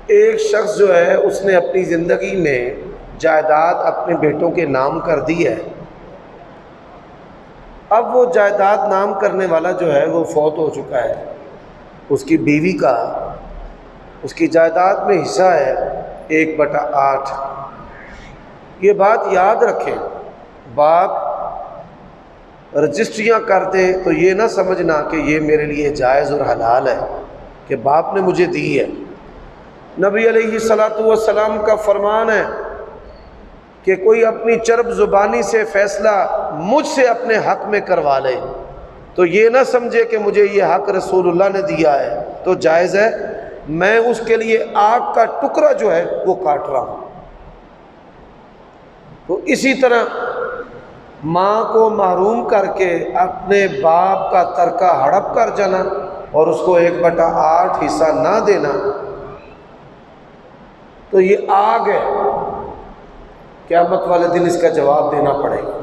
ایک شخص جو ہے اس نے اپنی زندگی میں جائیداد اپنے بیٹوں کے نام کر دی ہے. اب وہ جائیداد نام کرنے والا جو ہے وہ فوت ہو چکا ہے. اس کی بیوی کا اس کی جائیداد میں حصہ ہے 1/8. یہ بات یاد رکھیں، باپ رجسٹریاں کر دے تو یہ نہ سمجھنا کہ یہ میرے لیے جائز اور حلال ہے کہ باپ نے مجھے دی ہے. نبی علیہ الصلوۃ والسلام کا فرمان ہے کہ کوئی اپنی چرب زبانی سے فیصلہ مجھ سے اپنے حق میں کروا لے تو یہ نہ سمجھے کہ مجھے یہ حق رسول اللہ نے دیا ہے تو جائز ہے، میں اس کے لیے آگ کا ٹکڑا جو ہے وہ کاٹ رہا ہوں. تو اسی طرح ماں کو محروم کر کے اپنے باپ کا ترکہ ہڑپ کر جانا اور اس کو 1/8 حصہ نہ دینا تو یہ آگ ہے، قیامت والے دن اس کا جواب دینا پڑے گا.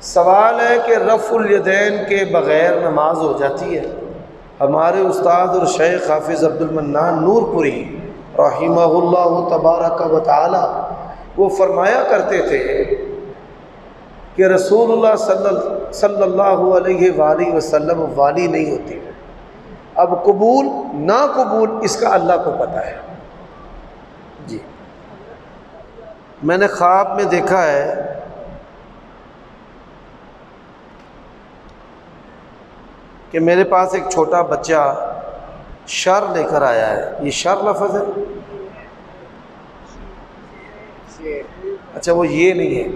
سوال ہے کہ رفع الیدین کے بغیر نماز ہو جاتی ہے؟ ہمارے استاد اور شیخ حافظ عبد المنان نور پوری رحمہ اللہ تبارک و تعالی وہ فرمایا کرتے تھے کہ رسول اللہ صلی اللہ علیہ وآلہ وسلم والی نہیں ہوتی. اب قبول نا قبول اس کا اللہ کو پتہ ہے. جی میں نے خواب میں دیکھا ہے کہ میرے پاس ایک چھوٹا بچہ شر لے کر آیا ہے. یہ شر لفظ ہے؟ اچھا وہ یہ نہیں ہے،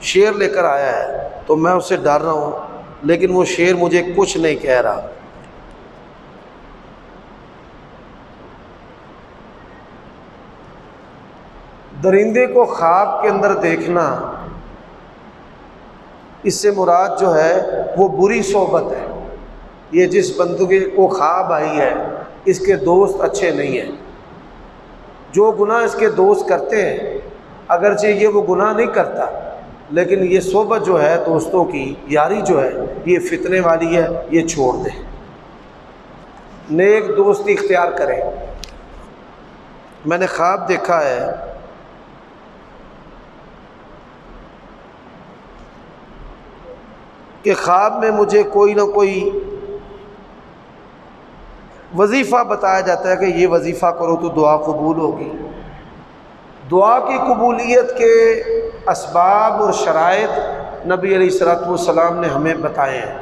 شیر لے کر آیا ہے تو میں اس سے ڈر رہا ہوں لیکن وہ شیر مجھے کچھ نہیں کہہ رہا. درندے کو خواب کے اندر دیکھنا اس سے مراد جو ہے وہ بری صحبت ہے. یہ جس بندے کو خواب آئی ہے اس کے دوست اچھے نہیں ہیں. جو گناہ اس کے دوست کرتے ہیں اگرچہ یہ وہ گناہ نہیں کرتا لیکن یہ صحبت جو ہے دوستوں کی یاری جو ہے یہ فتنے والی ہے، یہ چھوڑ دے، نیک دوستی اختیار کرے. میں نے خواب دیکھا ہے کہ خواب میں مجھے کوئی نہ کوئی وظیفہ بتایا جاتا ہے کہ یہ وظیفہ کرو تو دعا قبول ہوگی. دعا کی قبولیت کے اسباب اور شرائط نبی علیہ الصلوۃ والسلام نے ہمیں بتائے ہیں.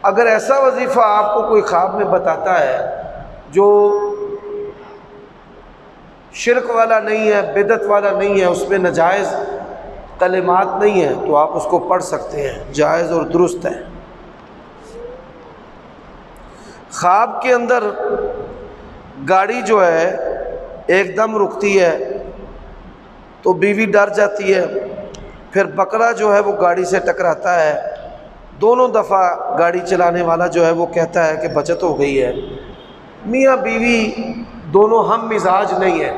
اگر ایسا وظیفہ آپ کو کوئی خواب میں بتاتا ہے جو شرک والا نہیں ہے، بدعت والا نہیں ہے، اس میں ناجائز کلمات نہیں ہیں تو آپ اس کو پڑھ سکتے ہیں، جائز اور درست ہے. خواب کے اندر گاڑی جو ہے ایک دم رکتی ہے تو بیوی ڈر جاتی ہے، پھر بکرا جو ہے وہ گاڑی سے ٹکراتا ہے. دونوں دفعہ گاڑی چلانے والا جو ہے وہ کہتا ہے کہ بچت ہو گئی ہے. میاں بیوی دونوں ہم مزاج نہیں ہیں.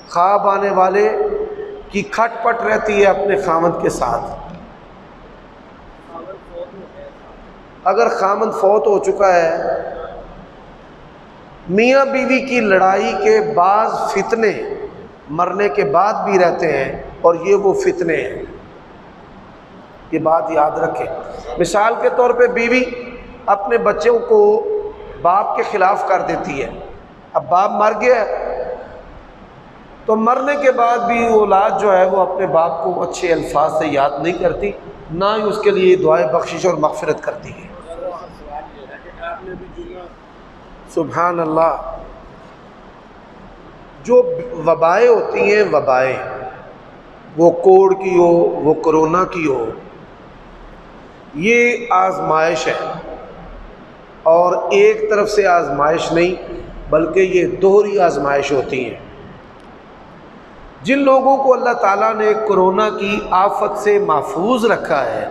خواب آنے والے کی کھٹ پٹ رہتی ہے اپنے خامند کے ساتھ. اگر خامند فوت ہو چکا ہے، میاں بیوی کی لڑائی کے بعض فتنے مرنے کے بعد بھی رہتے ہیں اور یہ وہ فتنے ہیں. یہ بات یاد رکھیں. مثال کے طور پہ بیوی اپنے بچوں کو باپ کے خلاف کر دیتی ہے. اب باپ مر گیا تو مرنے کے بعد بھی اولاد جو ہے وہ اپنے باپ کو اچھے الفاظ سے یاد نہیں کرتی، نہ ہی اس کے لیے دعائے بخشش اور مغفرت کرتی ہے. سبحان اللہ. جو وبائیں ہوتی ہیں، وبائیں وہ کوڑ کی ہو، وہ کرونا کی ہو، یہ آزمائش ہے اور ایک طرف سے آزمائش نہیں بلکہ یہ دوہری آزمائش ہوتی ہیں. جن لوگوں کو اللہ تعالیٰ نے کرونا کی آفت سے محفوظ رکھا ہے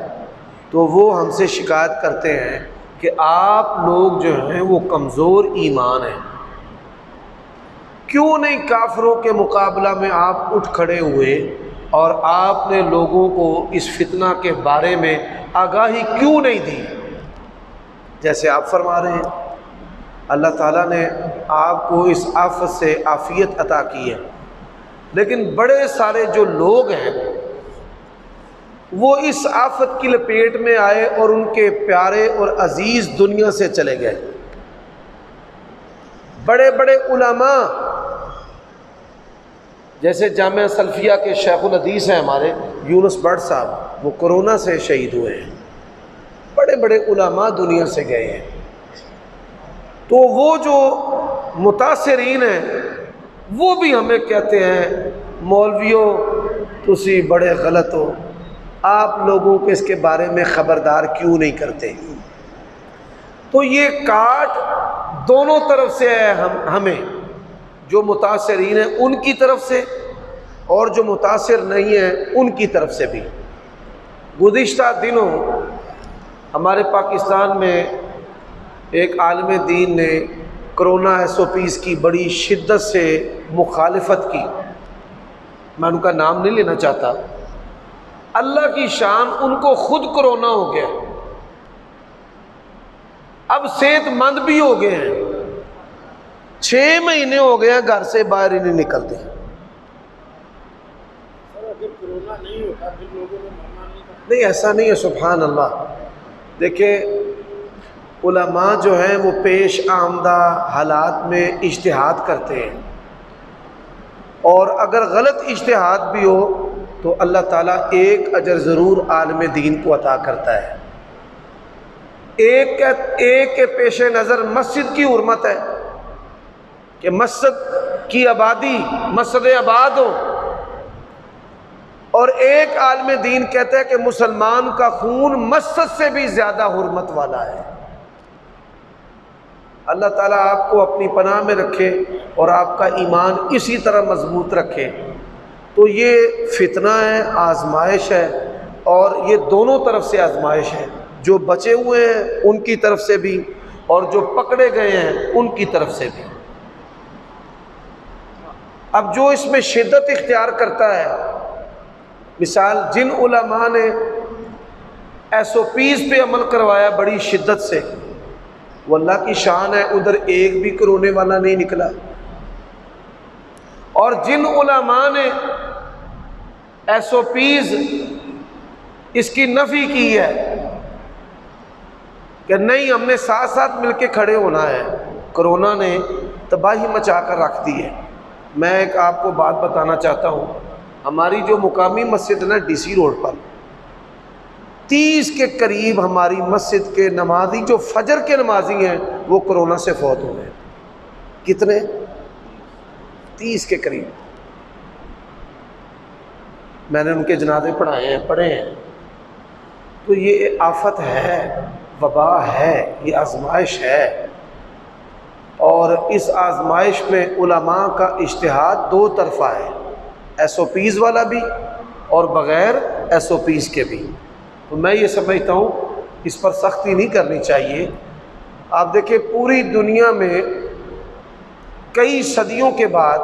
تو وہ ہم سے شکایت کرتے ہیں کہ آپ لوگ جو ہیں وہ کمزور ایمان ہیں، کیوں نہیں کافروں کے مقابلہ میں آپ اٹھ کھڑے ہوئے اور آپ نے لوگوں کو اس فتنہ کے بارے میں آگاہی کیوں نہیں دی. جیسے آپ فرما رہے ہیں اللہ تعالیٰ نے آپ کو اس آفت سے عافیت عطا کی ہے، لیکن بڑے سارے جو لوگ ہیں وہ اس آفت کی لپیٹ میں آئے اور ان کے پیارے اور عزیز دنیا سے چلے گئے۔ بڑے بڑے علماء جیسے جامعہ سلفیہ کے شیخ الحدیث ہیں ہمارے یونس بٹ صاحب، وہ کرونا سے شہید ہوئے ہیں۔ بڑے بڑے علماء دنیا سے گئے ہیں۔ تو وہ جو متاثرین ہیں وہ بھی ہمیں کہتے ہیں مولویوں تسی بڑے غلط ہو، آپ لوگوں کو اس کے بارے میں خبردار کیوں نہیں کرتے؟ تو یہ کاٹ دونوں طرف سے ہے، ہمیں جو متاثرین ہیں ان کی طرف سے اور جو متاثر نہیں ہیں ان کی طرف سے بھی۔ گزشتہ دنوں ہمارے پاکستان میں ایک عالم دین نے کرونا SOPs کی بڑی شدت سے مخالفت کی، میں ان کا نام نہیں لینا چاہتا۔ اللہ کی شان، ان کو خود کرونا ہو گیا، اب صحت مند بھی ہو گئے ہیں، 6 مہینے ہو گئے ہیں گھر سے باہر ہی نہیں نکلتے۔ نہیں ایسا نہیں ہے، سبحان اللہ۔ دیکھیں علماء جو ہیں وہ پیش آمدہ حالات میں اجتہاد کرتے ہیں، اور اگر غلط اجتہاد بھی ہو تو اللہ تعالیٰ ایک اجر ضرور عالم دین کو عطا کرتا ہے۔ ایک کے پیش نظر مسجد کی حرمت ہے کہ مسجد کی آبادی، مسجد آباد ہو، اور ایک عالم دین کہتا ہے کہ مسلمان کا خون مسجد سے بھی زیادہ حرمت والا ہے۔ اللہ تعالیٰ آپ کو اپنی پناہ میں رکھے اور آپ کا ایمان اسی طرح مضبوط رکھے۔ تو یہ فتنہ ہے، آزمائش ہے، اور یہ دونوں طرف سے آزمائش ہے، جو بچے ہوئے ہیں ان کی طرف سے بھی اور جو پکڑے گئے ہیں ان کی طرف سے بھی۔ اب جو اس میں شدت اختیار کرتا ہے، مثال جن علماء نے SOPs پہ عمل کروایا بڑی شدت سے، وہ اللہ کی شان ہے، ادھر ایک بھی کرونے والا نہیں نکلا۔ اور جن علماء نے SOPs اس کی نفی کی ہے کہ نہیں ہم نے ساتھ ساتھ مل کے کھڑے ہونا ہے، کرونا نے تباہی مچا کر رکھ دی ہے۔ میں ایک آپ کو بات بتانا چاہتا ہوں، ہماری جو مقامی مسجد ہے نا DC روڈ پر، 30 کے قریب ہماری مسجد کے نمازی جو فجر کے نمازی ہیں وہ کرونا سے فوت ہو گئے۔ کتنے؟ 30 کے قریب۔ میں نے ان کے جنازے پڑھے ہیں۔ تو یہ آفت ہے، وبا ہے، یہ آزمائش ہے، اور اس آزمائش میں علماء کا اجتہاد دو طرفہ ہے، SOPs والا بھی اور بغیر SOPs کے بھی۔ تو میں یہ سمجھتا ہوں اس پر سختی نہیں کرنی چاہیے۔ آپ دیکھیں پوری دنیا میں کئی صدیوں کے بعد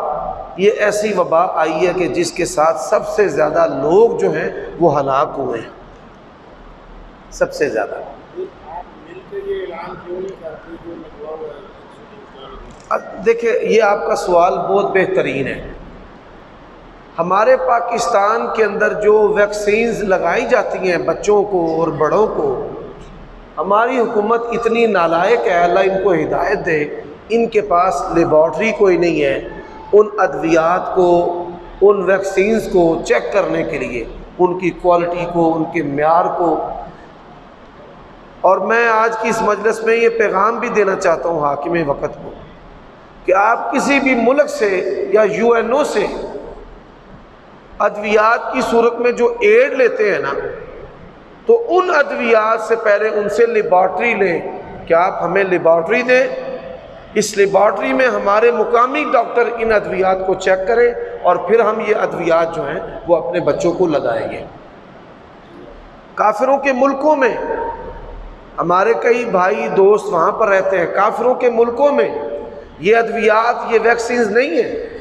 یہ ایسی وبا آئی ہے کہ جس کے ساتھ سب سے زیادہ لوگ جو ہیں وہ ہلاک ہوئے ہیں، سب سے زیادہ۔ دیکھیں یہ آپ کا سوال بہت بہترین ہے۔ ہمارے پاکستان کے اندر جو ویکسینز لگائی جاتی ہیں بچوں کو اور بڑوں کو، ہماری حکومت اتنی نالائق ہے، اللہ ان کو ہدایت دے، ان کے پاس لیبارٹری کوئی نہیں ہے ان ادویات کو، ان ویکسینز کو چیک کرنے کے لیے، ان کی کوالٹی کو، ان کے معیار کو۔ اور میں آج کی اس مجلس میں یہ پیغام بھی دینا چاہتا ہوں حاکم وقت کو کہ آپ کسی بھی ملک سے یا UNO سے ادویات کی صورت میں جو ایڈ لیتے ہیں نا، تو ان ادویات سے پہلے ان سے لیبارٹری لیں کہ آپ ہمیں لیبارٹری دیں، اس لیبارٹری میں ہمارے مقامی ڈاکٹر ان ادویات کو چیک کریں اور پھر ہم یہ ادویات جو ہیں وہ اپنے بچوں کو لگائیں گے۔ کافروں کے ملکوں میں ہمارے کئی بھائی دوست وہاں پر رہتے ہیں، کافروں کے ملکوں میں یہ ادویات، یہ ویکسینز نہیں ہیں،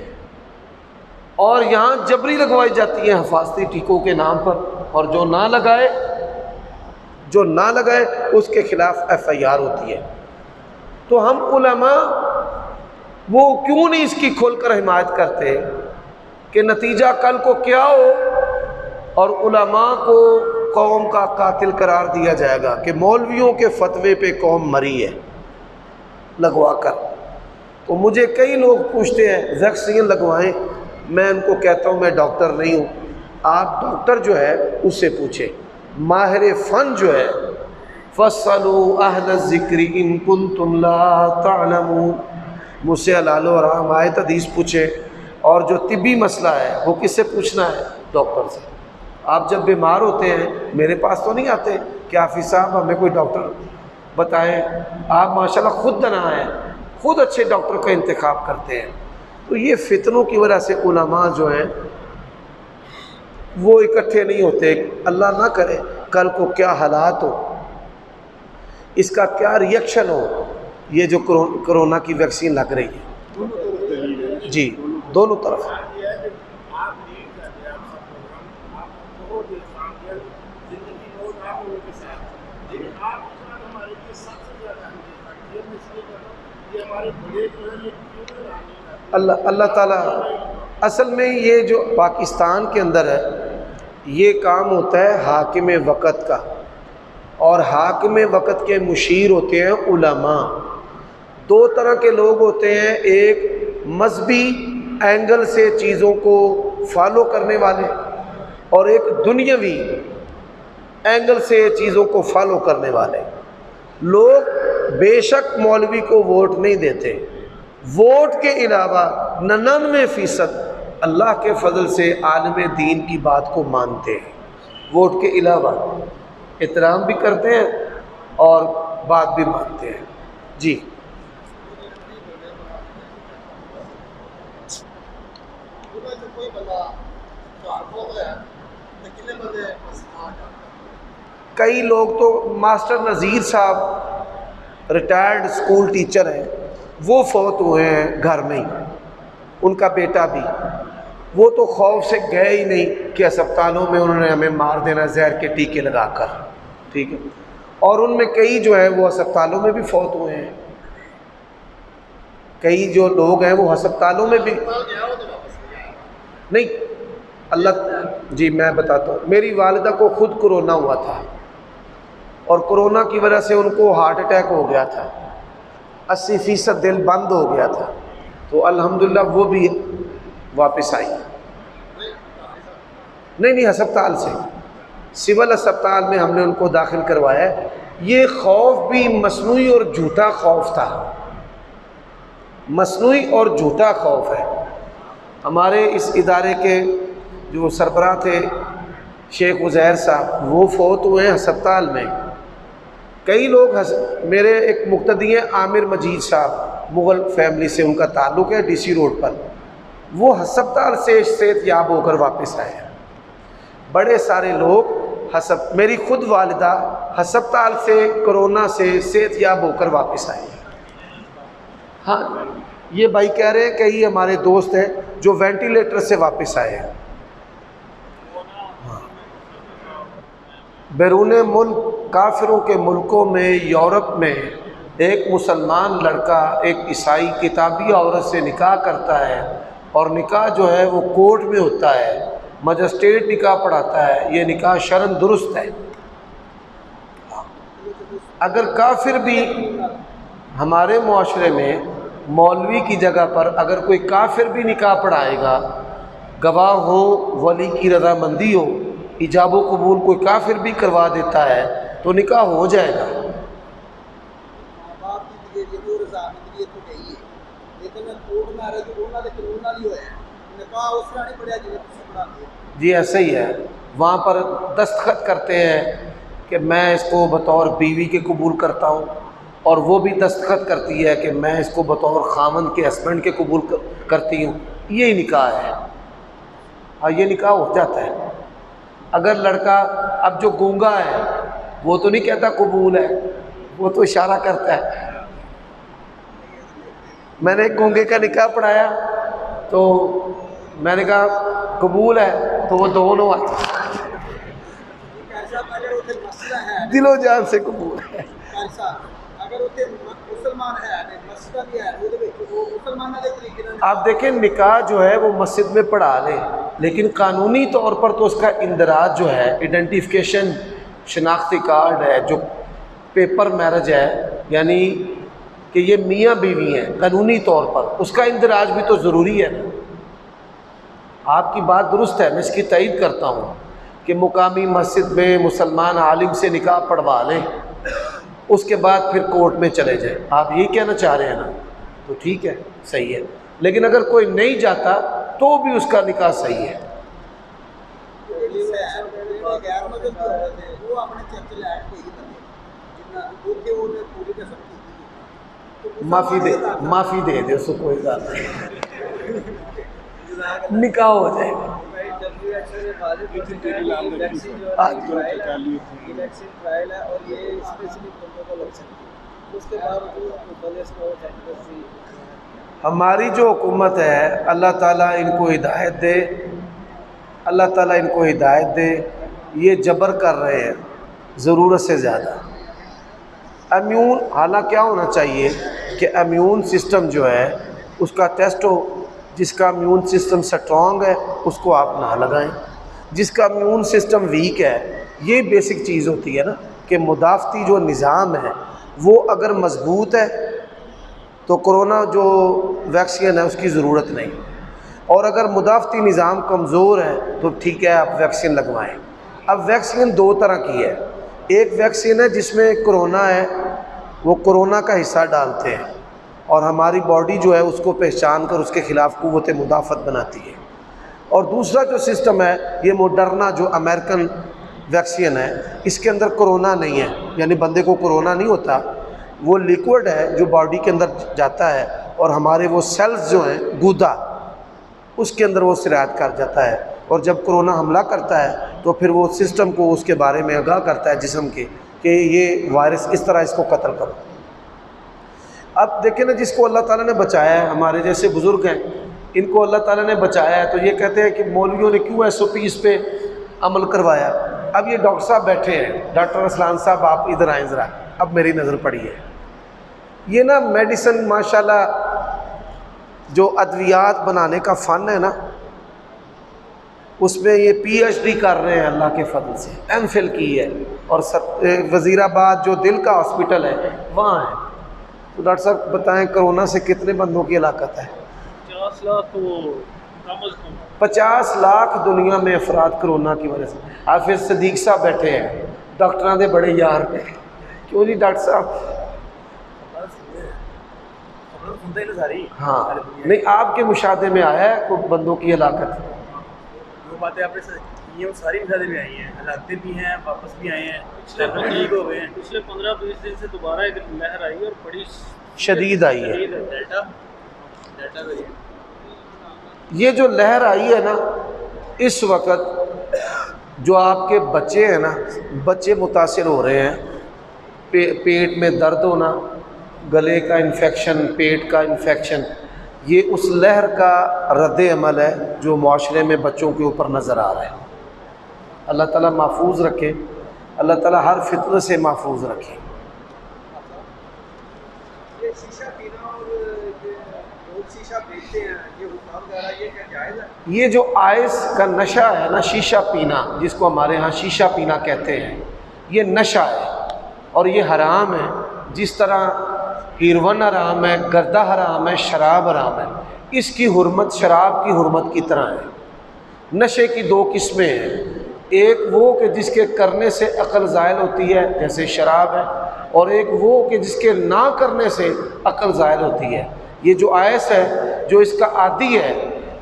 اور یہاں جبری لگوائی جاتی ہیں حفاظتی ٹیکوں کے نام پر، اور جو نہ لگائے جو نہ لگائے اس کے خلاف FIR ہوتی ہے۔ تو ہم علماء وہ کیوں نہیں اس کی کھول کر حمایت کرتے کہ نتیجہ کل کو کیا ہو اور علماء کو قوم کا قاتل قرار دیا جائے گا کہ مولویوں کے فتوے پہ قوم مری ہے لگوا کر۔ تو مجھے کئی لوگ پوچھتے ہیں ویکسین لگوائیں، میں ان کو کہتا ہوں میں ڈاکٹر نہیں ہوں، آپ ڈاکٹر جو ہے اس سے پوچھیں، ماہر فن جو ہے فَاسْأَلُوا أَهْلَ الذِّكْرِ إِن كُنتُمْ لَا تَعْلَمُونَ، مجھ سے حلال و حرام آیت حدیث پوچھیں، اور جو طبی مسئلہ ہے وہ کس سے پوچھنا ہے؟ ڈاکٹر سے۔ آپ جب بیمار ہوتے ہیں میرے پاس تو نہیں آتے کہ حافظ صاحب ہمیں کوئی ڈاکٹر بتائیں، آپ ماشاءاللہ خود دنا ہیں، خود اچھے ڈاکٹر کا انتخاب کرتے ہیں۔ تو یہ فتنوں کی وجہ سے علماء جو ہیں وہ اکٹھے نہیں ہوتے، اللہ نہ کرے کل کو کیا حالات ہو، اس کا کیا ریئیکشن ہو، یہ جو کرونا کی ویکسین لگ رہی ہے جی دونوں طرف۔ اللہ تعالیٰ اصل میں یہ جو پاکستان کے اندر ہے یہ کام ہوتا ہے حاکم وقت کا، اور حاکم وقت کے مشیر ہوتے ہیں علماء۔ دو طرح کے لوگ ہوتے ہیں، ایک مذہبی اینگل سے چیزوں کو فالو کرنے والے اور ایک دنیاوی اینگل سے چیزوں کو فالو کرنے والے لوگ۔ بے شک مولوی کو ووٹ نہیں دیتے، ووٹ کے علاوہ 99% اللہ کے فضل سے عالم دین کی بات کو مانتے ہیں، ووٹ کے علاوہ احترام بھی کرتے ہیں اور بات بھی مانتے ہیں جی۔ کئی لوگ تو ماسٹر نذیر صاحب ریٹائرڈ اسکول ٹیچر ہیں، وہ فوت ہوئے ہیں گھر میں ہی، ان کا بیٹا بھی، وہ تو خوف سے گئے ہی نہیں کہ اسپتالوں میں انہوں نے ہمیں مار دینا زہر کے ٹیکے لگا کر، ٹھیک ہے، اور ان میں کئی جو ہیں وہ ہسپتالوں میں بھی فوت ہوئے ہیں، کئی جو لوگ ہیں وہ ہسپتالوں میں بھی نہیں۔ اللہ جی میں بتاتا ہوں، میری والدہ کو خود کرونا ہوا تھا اور کرونا کی وجہ سے ان کو ہارٹ اٹیک ہو گیا تھا، 80% دل بند ہو گیا تھا، تو الحمدللہ وہ بھی واپس آئی، نہیں ہسپتال سے، سول ہسپتال میں ہم نے ان کو داخل کروایا ہے۔ یہ خوف بھی مصنوعی اور جھوٹا خوف تھا، مصنوعی اور جھوٹا خوف ہے۔ ہمارے اس ادارے کے جو سربراہ تھے شیخ عزیر صاحب، وہ فوت ہوئے ہیں ہسپتال میں۔ کئی لوگ میرے ایک مقتدی ہیں عامر مجید صاحب، مغل فیملی سے ان کا تعلق ہے، DC روڈ پر، وہ ہسپتال سے صحت یاب ہو کر واپس آئے ہیں۔ بڑے سارے لوگ میری خود والدہ ہسپتال سے کرونا سے صحت یاب ہو کر واپس آئے ہیں۔ ہاں یہ بھائی کہہ رہے ہیں کہ یہ ہمارے دوست ہیں جو وینٹیلیٹر سے واپس آئے ہیں۔ بیرون ملک کافروں کے ملکوں میں، یورپ میں، ایک مسلمان لڑکا ایک عیسائی کتابی عورت سے نکاح کرتا ہے، اور نکاح جو ہے وہ کورٹ میں ہوتا ہے، مجسٹریٹ نکاح پڑھاتا ہے، یہ نکاح شرعاً درست ہے۔ اگر کافر بھی ہمارے معاشرے میں مولوی کی جگہ پر اگر کوئی کافر بھی نکاح پڑھائے گا، گواہ ہو، ولی کی رضامندی ہو، ایجاب و قبول کوئی کافر بھی کروا دیتا ہے تو نکاح ہو جائے گا۔ جی ایسا ہی ہے، وہاں پر دستخط کرتے ہیں کہ میں اس کو بطور بیوی کے قبول کرتا ہوں، اور وہ بھی دستخط کرتی ہے کہ میں اس کو بطور خامند کے ہسبینڈ کے قبول کرتی ہوں، یہی نکاح ہے، اور یہ نکاح ہو جاتا ہے۔ اگر لڑکا اب جو گونگا ہے وہ تو نہیں کہتا قبول ہے، وہ تو اشارہ کرتا ہے۔ میں نے ایک گونگے کا نکاح پڑھایا تو میں نے کہا قبول ہے، تو وہ دونوں آتے دل و جان سے قبول ہے۔ آپ دیکھیں نکاح جو ہے وہ مسجد میں پڑھا لیں، لیکن قانونی طور پر تو اس کا اندراج جو ہے، ایڈنٹیفیکیشن شناختی کارڈ ہے، جو پیپر میرج ہے، یعنی کہ یہ میاں بیوی ہیں قانونی طور پر، اس کا اندراج بھی تو ضروری ہے نا۔ آپ کی بات درست ہے، میں اس کی تائید کرتا ہوں کہ مقامی مسجد میں مسلمان عالم سے نکاح پڑھوا لیں، اس کے بعد پھر کورٹ میں چلے جائیں، آپ یہی کہنا چاہ رہے ہیں نا، تو ٹھیک ہے، صحیح ہے۔ لیکن اگر کوئی نہیں جاتا تو بھی اس کا نکاح صحیح ہے۔ معافی دے دے اس کو، کوئی بات نہیں، نکاح ہو جائے گا۔ ہماری جو حکومت ہے، اللہ تعالیٰ ان کو ہدایت دے، اللہ تعالیٰ ان کو ہدایت دے، یہ جبر کر رہے ہیں ضرورت سے زیادہ۔ امیون حالانکہ کیا ہونا چاہیے کہ امیون سسٹم جو ہے اس کا ٹیسٹ ہو، جس کا امیون سسٹم سٹرونگ ہے اس کو آپ نہ لگائیں، جس کا امیون سسٹم ویک ہے، یہ بیسک چیز ہوتی ہے نا کہ مدافعتی جو نظام ہے وہ اگر مضبوط ہے تو کرونا جو ویکسین ہے اس کی ضرورت نہیں، اور اگر مدافعتی نظام کمزور ہے تو ٹھیک ہے آپ ویکسین لگوائیں۔ اب ویکسین دو طرح کی ہے، ایک ویکسین ہے جس میں کرونا ہے، وہ کرونا کا حصہ ڈالتے ہیں اور ہماری باڈی جو ہے اس کو پہچان کر اس کے خلاف قوت مدافعت بناتی ہے، اور دوسرا جو سسٹم ہے یہ موڈرنا جو امریکن ویکسین ہے، اس کے اندر کرونا نہیں ہے، یعنی بندے کو کرونا نہیں ہوتا، وہ لیکوڈ ہے جو باڈی کے اندر جاتا ہے اور ہمارے وہ سیلز جو ہیں گودا اس کے اندر وہ سرایت کر جاتا ہے، اور جب کرونا حملہ کرتا ہے تو پھر وہ سسٹم کو اس کے بارے میں آگاہ کرتا ہے جسم کے کہ یہ وائرس اس طرح اس کو قتل کرو۔ اب دیکھیں نا، جس کو اللہ تعالیٰ نے بچایا ہے، ہمارے جیسے بزرگ ہیں ان کو اللہ تعالیٰ نے بچایا ہے، تو یہ کہتے ہیں کہ مولویوں نے کیوں SOPs پہ عمل کروایا۔ اب یہ ڈاکٹر صاحب بیٹھے ہیں، ڈاکٹر اسلان صاحب آپ ادھر آئیں ذرا، اب میری نظر پڑی ہے، یہ نا میڈیسن ماشاءاللہ جو ادویات بنانے کا فن ہے نا، اس میں یہ PhD کر رہے ہیں اللہ کے فضل سے، MPhil کی ہے، اور وزیر آباد جو دل کا ہاسپٹل ہے وہاں ہے۔ تو ڈاکٹر صاحب بتائیں کرونا سے کتنے بندوں کی ہلاکت ہے؟ 50 لاکھ تو کم از کم 50 لاکھ دنیا میں افراد کرونا کی وجہ سے۔ حافظ صدیق صاحب بیٹھے ہیں، ڈاکٹراں دے بڑے یار پہ، کیوں جی ڈاکٹر صاحب؟ ہاں نہیں، آپ کے مشاہدے میں آیا ہے کوئی بندوں کی ہلاکت؟ جو باتیں آپ نے کی ہیں وہ ساری مشاہدے میں آئی ہیں، ہلاکتیں بھی ہیں، واپس بھی آئے ہیں، ٹھیک ہو گئے ہیں۔ پچھلے 15-20 دن سے دوبارہ ایک لہر آئی اور بڑی شدید آئی ہے۔ ڈیلٹا یہ جو لہر آئی ہے نا اس وقت، جو آپ کے بچے ہیں نا، بچے متاثر ہو رہے ہیں، پیٹ میں درد ہونا، گلے کا انفیکشن، پیٹ کا انفیکشن، یہ اس لہر کا رد عمل ہے جو معاشرے میں بچوں کے اوپر نظر آ رہا ہے۔ اللہ تعالیٰ محفوظ رکھے، اللہ تعالیٰ ہر فتنہ سے محفوظ رکھے۔ یہ شیشہ پینا اور لوگ شیشہ پیتے ہیں، یہ حکام کہہ رہا ہے، یہ کیا جائز ہے؟ یہ جو آئس کا نشہ ہے نا، شیشہ پینا، جس کو ہمارے ہاں شیشہ پینا کہتے ہیں، یہ نشہ ہے اور یہ حرام ہے، جس طرح ہیروین حرام ہے، گردہ حرام ہے، شراب حرام ہے۔ اس کی حرمت شراب کی حرمت کی طرح ہے۔ نشے کی دو قسمیں ہیں، ایک وہ کہ جس کے کرنے سے عقل زائل ہوتی ہے جیسے شراب ہے، اور ایک وہ کہ جس کے نہ کرنے سے عقل زائل ہوتی ہے۔ یہ جو آئس ہے، جو اس کا عادی ہے،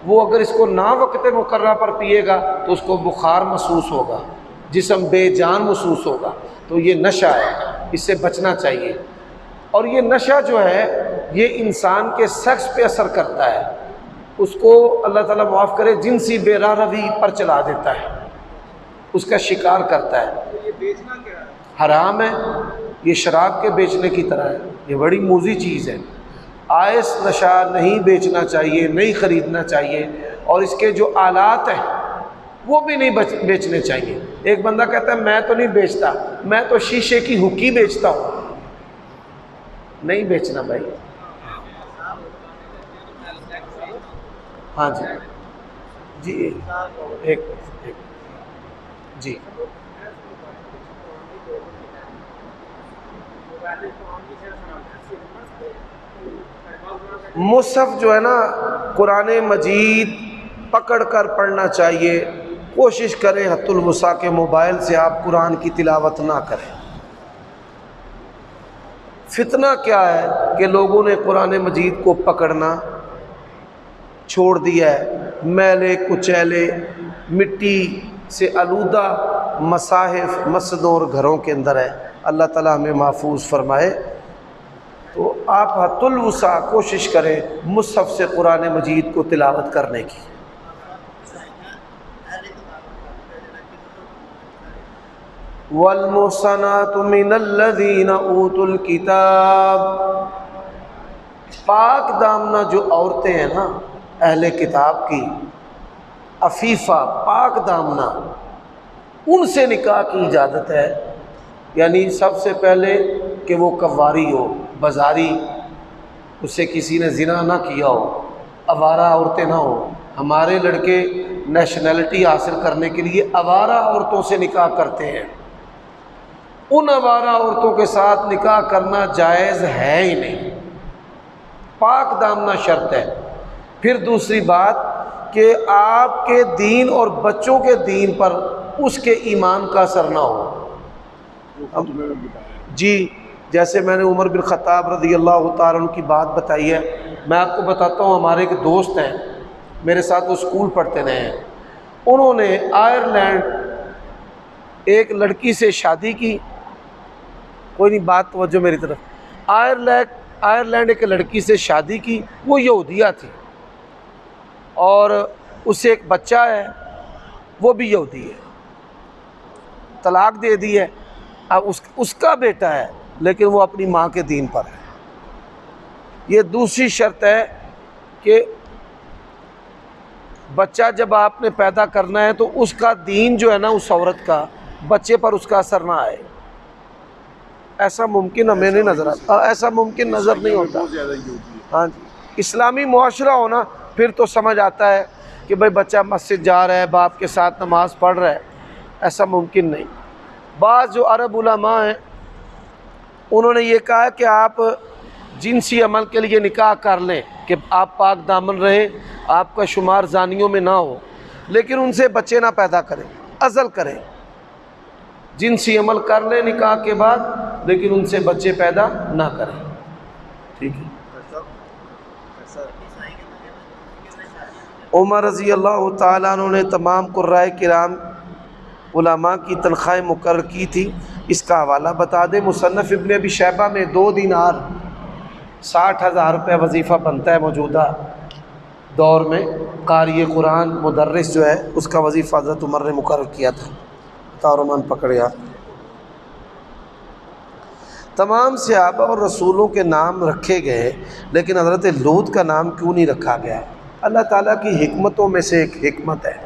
وہ اگر اس کو نہ وقت مقررہ پر پیے گا تو اس کو بخار محسوس ہوگا، جسم بے جان محسوس ہوگا، تو یہ نشہ ہے، اس سے بچنا چاہیے۔ اور یہ نشہ جو ہے یہ انسان کے سیکس پہ اثر کرتا ہے، اس کو اللہ تعالیٰ معاف کرے جنسی بے راہ روی پر چلا دیتا ہے، اس کا شکار کرتا ہے۔ تو یہ بیچنا کیا ہے؟ حرام ہے، یہ شراب کے بیچنے کی طرح ہے، یہ بڑی موذی چیز ہے۔ آئس نشہ نہیں بیچنا چاہیے، نہیں خریدنا چاہیے، اور اس کے جو آلات ہیں وہ بھی نہیں بیچنے چاہیے۔ ایک بندہ کہتا ہے میں تو نہیں بیچتا، میں تو شیشے کی حکی بیچتا ہوں، نہیں بیچنا بھائی۔ ہاں جی جی ایک جی مصحف جو ہے نا قرآن مجید پکڑ کر پڑھنا چاہیے۔ کوشش کریں حت الوسع کے موبائل سے آپ قرآن کی تلاوت نہ کریں۔ فتنہ کیا ہے کہ لوگوں نے قرآن مجید کو پکڑنا چھوڑ دیا ہے، میلے کچیلے مٹی سے آلودہ مصاحف مسجدوں اور گھروں کے اندر ہے۔ اللہ تعالیٰ ہمیں محفوظ فرمائے۔ تو آپ حت الوسع کوشش کریں مصحف سے قرآن مجید کو تلاوت کرنے کی۔ والمحصنات من الذین اوتوا الکتاب، پاک دامنہ جو عورتیں ہیں نا اہل کتاب کی، عفیفہ پاک دامنہ، ان سے نکاح کی اجازت ہے۔ یعنی سب سے پہلے کہ وہ کواری ہو، بازاری، اس سے کسی نے زنا نہ کیا ہو، آوارہ عورتیں نہ ہو۔ ہمارے لڑکے نیشنلٹی حاصل کرنے کے لیے آوارہ عورتوں سے نکاح کرتے ہیں، ان آوارہ عورتوں کے ساتھ نکاح کرنا جائز ہے ہی نہیں، پاک دامنہ شرط ہے۔ پھر دوسری بات کہ آپ کے دین اور بچوں کے دین پر اس کے ایمان کا اثر نہ ہو۔ جی جیسے میں نے عمر بن خطاب رضی اللہ تعالیٰ عنہ کی بات بتائی ہے، میں آپ کو بتاتا ہوں، ہمارے ایک دوست ہیں میرے ساتھ، وہ اسکول پڑھتے رہے ہیں، انہوں نے آئرلینڈ ایک لڑکی سے شادی کی، کوئی نہیں بات توجہ میری طرف، آئرلینڈ ایک لڑکی سے شادی کی، وہ یہودیہ تھی اور اس سے ایک بچہ ہے وہ بھی یہودی ہے، طلاق دے دی ہے، اب اس کا بیٹا ہے لیکن وہ اپنی ماں کے دین پر ہے۔ یہ دوسری شرط ہے کہ بچہ جب آپ نے پیدا کرنا ہے تو اس کا دین جو ہے نا اس عورت کا بچے پر اس کا اثر نہ آئے۔ ایسا ممکن ہمیں نہیں نظر آتا، ایسا ممکن نظر نہیں ہوتا۔ ہاں جی، اسلامی معاشرہ ہونا پھر تو سمجھ آتا ہے کہ بھائی بچہ مسجد جا رہا ہے، باپ کے ساتھ نماز پڑھ رہا ہے، ایسا ممکن نہیں۔ بعض جو عرب علماء ہیں انہوں نے یہ کہا کہ آپ جنسی عمل کے لیے نکاح کر لیں کہ آپ پاک دامن رہیں، آپ کا شمار زانیوں میں نہ ہو، لیکن ان سے بچے نہ پیدا کریں، عزل کریں، جنسی عمل کر لیں نکاح کے بعد لیکن ان سے بچے پیدا نہ کریں۔ ٹھیک ہے۔ عمر رضی اللہ تعالیٰ عنہ نے تمام قرائے کرام علماء کی تنخواہیں مقرر کی تھی، اس کا حوالہ بتا دیں۔ مصنف ابن ابی شیبہ میں 2 دینار 60,000 روپے وظیفہ بنتا ہے موجودہ دور میں، قاری قرآن مدرس جو ہے اس کا وظیفہ حضرت عمر نے مقرر کیا تھا۔ تارمان پکڑیا۔ تمام صحابہ اور رسولوں کے نام رکھے گئے لیکن حضرت لوط کا نام کیوں نہیں رکھا گیا؟ اللہ تعالیٰ کی حکمتوں میں سے ایک حکمت ہے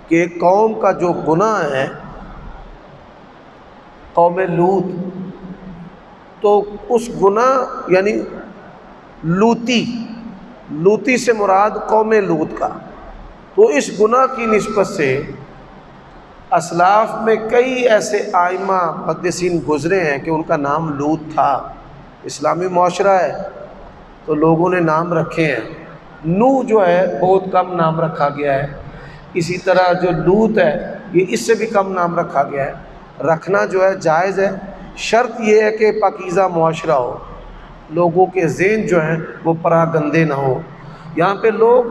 کہ ایک قوم کا جو گناہ ہے، قوم لوط، تو اس گناہ یعنی لوطی سے مراد قوم لوط کا، تو اس گناہ کی نسبت سے اسلاف میں کئی ایسے آئمہ محدثین گزرے ہیں کہ ان کا نام لوط تھا۔ اسلامی معاشرہ ہے تو لوگوں نے نام رکھے ہیں۔ نوح جو ہے بہت کم نام رکھا گیا ہے، اسی طرح جو لوط ہے یہ اس سے بھی کم نام رکھا گیا ہے۔ رکھنا جو ہے جائز ہے، شرط یہ ہے کہ پاکیزہ معاشرہ ہو، لوگوں کے ذہن جو ہیں وہ پراہ گندے نہ ہوں۔ یہاں پہ لوگ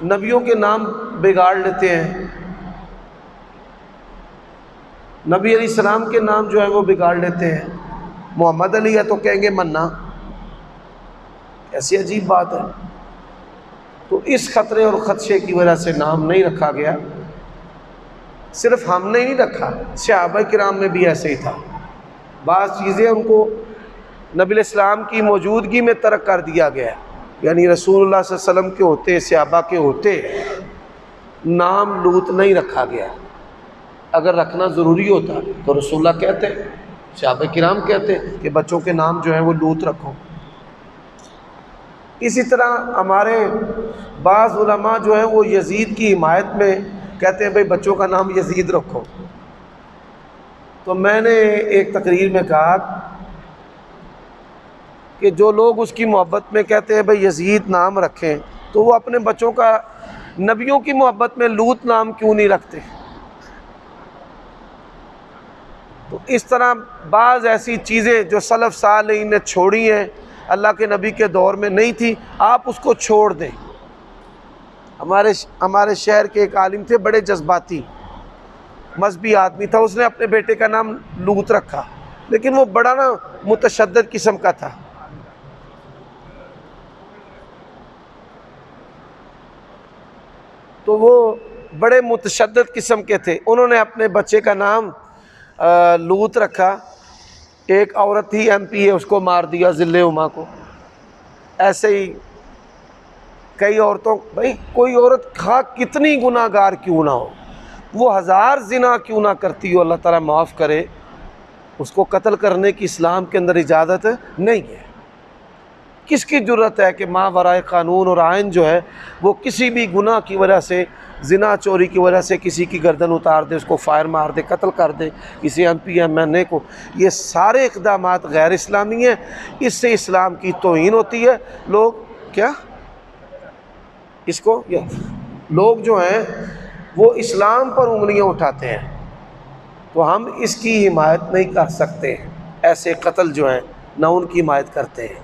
نبیوں کے نام بگاڑ لیتے ہیں، نبی علیہ السلام کے نام جو ہے وہ بگاڑ لیتے ہیں۔ محمد علی ہے تو کہیں گے منا، ایسی عجیب بات ہے۔ تو اس خطرے اور خدشے کی وجہ سے نام نہیں رکھا گیا۔ صرف ہم نے نہیں رکھا، صحابہ کرام میں بھی ایسے ہی تھا، بعض چیزیں ان کو نبی علیہ السلام کی موجودگی میں ترک کر دیا گیا، یعنی رسول اللہ صلی اللہ علیہ وسلم کے ہوتے، صحابہ کے ہوتے نام لوط نہیں رکھا گیا. اگر رکھنا ضروری ہوتا تو رسول اللہ کہتے، صحابہ کرام کہتے کہ بچوں کے نام جو ہیں وہ لوط رکھو. اسی طرح ہمارے بعض علماء جو ہیں وہ یزید کی حمایت میں کہتے ہیں بھئی بچوں کا نام یزید رکھو. تو میں نے ایک تقریر میں کہا کہ جو لوگ اس کی محبت میں کہتے ہیں بھئی یزید نام رکھیں، تو وہ اپنے بچوں کا نبیوں کی محبت میں لوط نام کیوں نہیں رکھتے؟ تو اس طرح بعض ایسی چیزیں جو سلف صالحین نے چھوڑی ہیں، اللہ کے نبی کے دور میں نہیں تھی، آپ اس کو چھوڑ دیں. ہمارے شہر کے ایک عالم تھے، بڑے جذباتی مذہبی آدمی تھا، اس نے اپنے بیٹے کا نام لوط رکھا، لیکن وہ بڑا متشدد قسم کا تھا. تو وہ بڑے متشدد قسم کے تھے، انہوں نے اپنے بچے کا نام لوط رکھا. ایک عورت تھی ایم پی ہے، اس کو مار دیا، ذل عما کو. ایسے ہی کئی عورتوں، بھائی کوئی عورت کتنی گناہ گار کیوں نہ ہو، وہ 1000 زنا کیوں نہ کرتی ہو، اللہ تعالیٰ معاف کرے، اس کو قتل کرنے کی اسلام کے اندر اجازت نہیں ہے. کس کی جرت ہے کہ ماں ورائے قانون اور آئین جو ہے وہ کسی بھی گناہ کی وجہ سے، زنا چوری کی وجہ سے کسی کی گردن اتار دے، اس کو فائر مار دے، قتل کر دے کسی ایم پی ایم این اے کو. یہ سارے اقدامات غیر اسلامی ہیں، اس سے اسلام کی توہین ہوتی ہے. لوگ کیا اس کو لوگ جو ہیں وہ اسلام پر انگلیاں اٹھاتے ہیں، تو ہم اس کی حمایت نہیں کر سکتے. ایسے قتل جو ہیں نہ ان کی حمایت کرتے ہیں.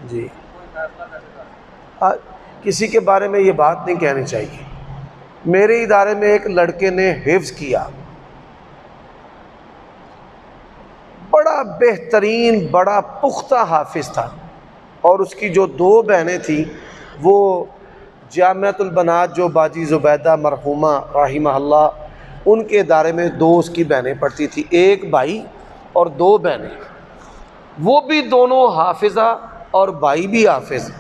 جی کسی کے بارے میں یہ بات نہیں کہنی چاہیے. میرے ادارے میں ایک لڑکے نے حفظ کیا، بڑا بہترین بڑا پختہ حافظ تھا، اور اس کی جو 2 بہنیں تھیں وہ جامعۃ البنات جو باجی زبیدہ مرحومہ رحمہ اللہ، ان کے ادارے میں 2 اس کی بہنیں پڑھتی تھیں، ایک بھائی اور 2 بہنیں. وہ بھی دونوں حافظہ اور بھائی بھی حافظ،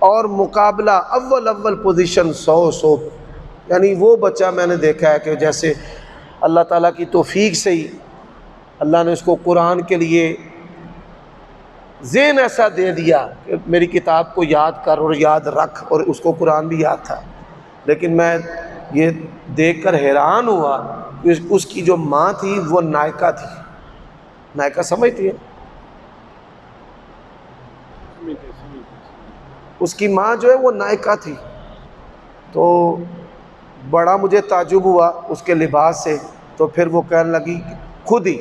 اور مقابلہ اول پوزیشن 100. یعنی وہ بچہ میں نے دیکھا ہے کہ جیسے اللہ تعالیٰ کی توفیق سے ہی اللہ نے اس کو قرآن کے لیے ذہن ایسا دے دیا کہ میری کتاب کو یاد کر اور یاد رکھ، اور اس کو قرآن بھی یاد تھا. لیکن میں یہ دیکھ کر حیران ہوا کہ اس کی جو ماں تھی وہ نائکہ تھی. نائکہ سمجھتی ہے؟ اس کی ماں جو ہے وہ نائکہ تھی. تو بڑا مجھے تعجب ہوا اس کے لباس سے. تو پھر وہ کہنے لگی خود ہی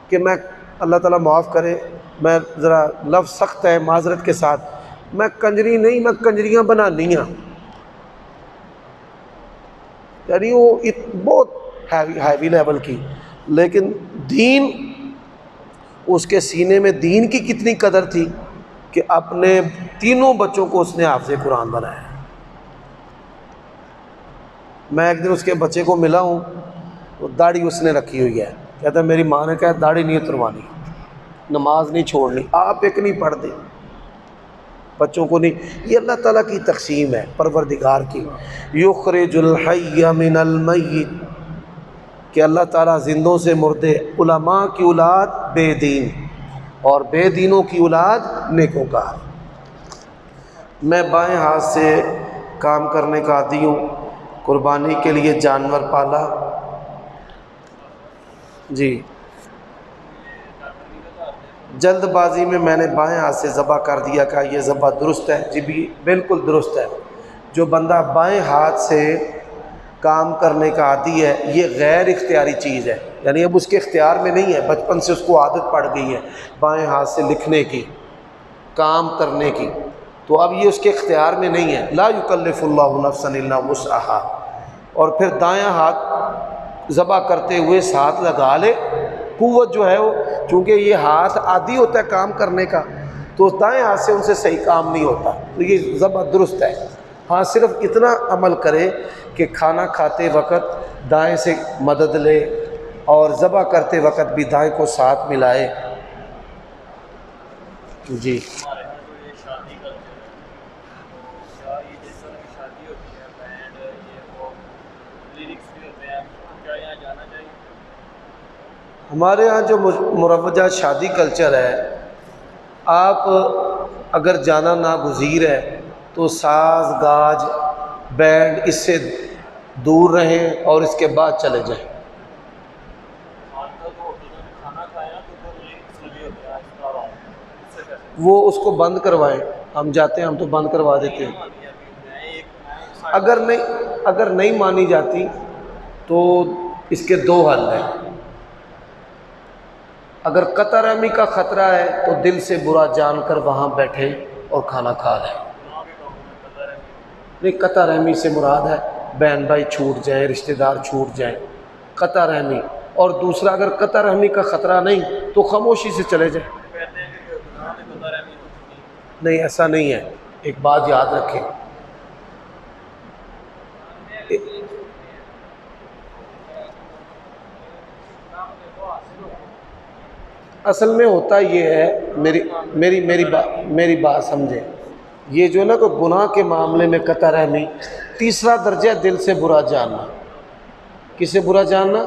کہ میں، اللہ تعالیٰ معاف کرے، میں ذرا لفظ سخت ہے معذرت کے ساتھ، میں کنجری نہیں، میں کنجریاں بنانی ہیں. یعنی وہ بہت ہیوی لیول کی، لیکن دین، اس کے سینے میں دین کی کتنی قدر تھی کہ اپنے 3 بچوں کو اس نے حافظ قرآن بنایا. میں ایک دن اس کے بچے کو ملا ہوں، تو داڑھی اس نے رکھی ہوئی ہے. کہتا ہے میری ماں نے کہا داڑھی نہیں اتروانی، نماز نہیں چھوڑنی، آپ ایک نہیں پڑھ دیں، بچوں کو نہیں. یہ اللہ تعالیٰ کی تقسیم ہے، پروردگار کی. یخرج الحی من المیت، کہ اللہ تعالیٰ زندوں سے مردے، علماء کی اولاد بے دین اور بے دینوں کی اولاد نیکوکار. میں بائیں ہاتھ سے کام کرنے کا عادی ہوں، قربانی کے لیے جانور پالا. جی جلد بازی میں نے بائیں ہاتھ سے ذبح کر دیا. کہ یہ ذبح درست ہے؟ جی بھی بالکل درست ہے. جو بندہ بائیں ہاتھ سے کام کرنے کا عادی ہے، یہ غیر اختیاری چیز ہے، یعنی اب اس کے اختیار میں نہیں ہے، بچپن سے اس کو عادت پڑ گئی ہے بائیں ہاتھ سے لکھنے کی، کام کرنے کی، تو اب یہ اس کے اختیار میں نہیں ہے. لا یکلف اللہ نفسا الا وسعہا. اور پھر دایاں ہاتھ ذبح کرتے ہوئے ہاتھ لگا لے. قوت جو ہے وہ، چونکہ یہ ہاتھ عادی ہوتا ہے کام کرنے کا، تو دائیں ہاتھ سے ان سے صحیح کام نہیں ہوتا، تو یہ ذبح درست ہے. ہاں صرف اتنا عمل کرے کہ کھانا کھاتے وقت دائیں سے مدد لے، اور ذبح کرتے وقت بھی دائیں کو ساتھ ملائے. جی ہمارے یہاں جو یہ شادی کلچر ہے، یا یہ جس طرح کی شادی ہوتی ہے، بینڈ یہ وہ لیرکس بھی ہوتے ہیں، کیا یہاں جانا چاہیے؟ ہمارے ہاں جو مروجہ شادی کلچر ہے، آپ اگر جانا ناگزیر ہے تو ساز گاج بینڈ اس سے دور رہیں اور اس کے بعد چلے جائیں۔ آج کل تو ہوٹلوں میں کھانا کھایا تو وہ لیرکس لگے ہوتے ہیں، اس کا آواز اس سے کیسے؟ وہ اس کو بند کروائیں، ہم جاتے ہیں ہم تو بند کروا دیتے ہیں۔ اگر نہیں مانی جاتی تو اس کے دو حل ہیں۔ اگر قطع رحمی کا خطرہ ہے تو دل سے برا جان کر وہاں بیٹھے اور کھانا کھا لیں۔ نہیں، قطع رحمی سے مراد ہے بہن بھائی چھوٹ جائیں، رشتہ دار چھوٹ جائیں، قطع رحمی۔ اور دوسرا، اگر قطع رحمی کا خطرہ نہیں تو خاموشی سے چلے جائیں۔ کہتے ہیں کہ گناہ میں قطع رحمی ہوتی ہے۔ نہیں، ایسا نہیں ہے، ایک بات یاد رکھیں، اصل میں ہوتا یہ ہے، میری بات سمجھیں، یہ جو ہے نا کہ گناہ کے معاملے میں قطع رحمی، تیسرا درجہ دل سے برا جاننا۔ کسے برا جاننا؟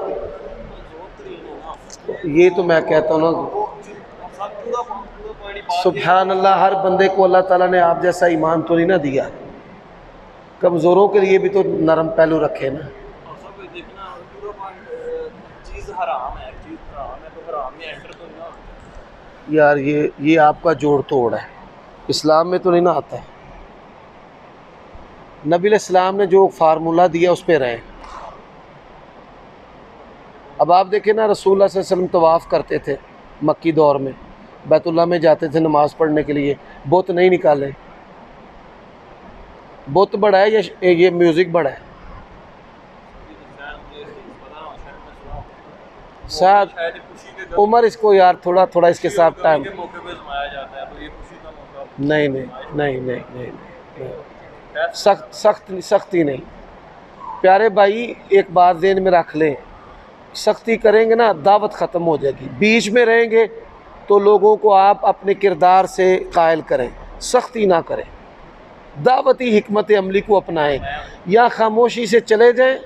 یہ تو میں کہتا ہوں نا، سبحان اللہ، ہر بندے کو اللہ تعالیٰ نے آپ جیسا ایمان تو نہیں نہ دیا، کمزوروں کے لیے بھی تو نرم پہلو رکھے نا۔ چیز حرام ہے، چیز حرام ہے تو حرام میں انٹر تو نہیں ہوتا۔ یار یہ آپ کا جوڑ توڑ ہے، اسلام میں تو نہیں نہ آتا ہے۔ نبی علیہ السلام نے جو فارمولہ دیا اس پہ رہیں۔ اب آپ دیکھیں نا، رسول اللہ صلی اللہ علیہ وسلم طواف کرتے تھے مکی دور میں، بیت اللہ میں جاتے تھے نماز پڑھنے کے لیے، بت نہیں نکالے۔ بت بڑا ہے یا یہ میوزک بڑا ہے؟ شاید عمر اس کو یار تھوڑا اس کے ساتھ ٹائم، نہیں، سختی نہیں۔ پیارے بھائی، ایک بات ذہن میں رکھ لیں، سختی کریں گے نا دعوت ختم ہو جائے گی۔ بیچ میں رہیں گے تو لوگوں کو آپ اپنے کردار سے قائل کریں، سختی نہ کریں، دعوتی حکمت عملی کو اپنائیں، یا خاموشی سے چلے جائیں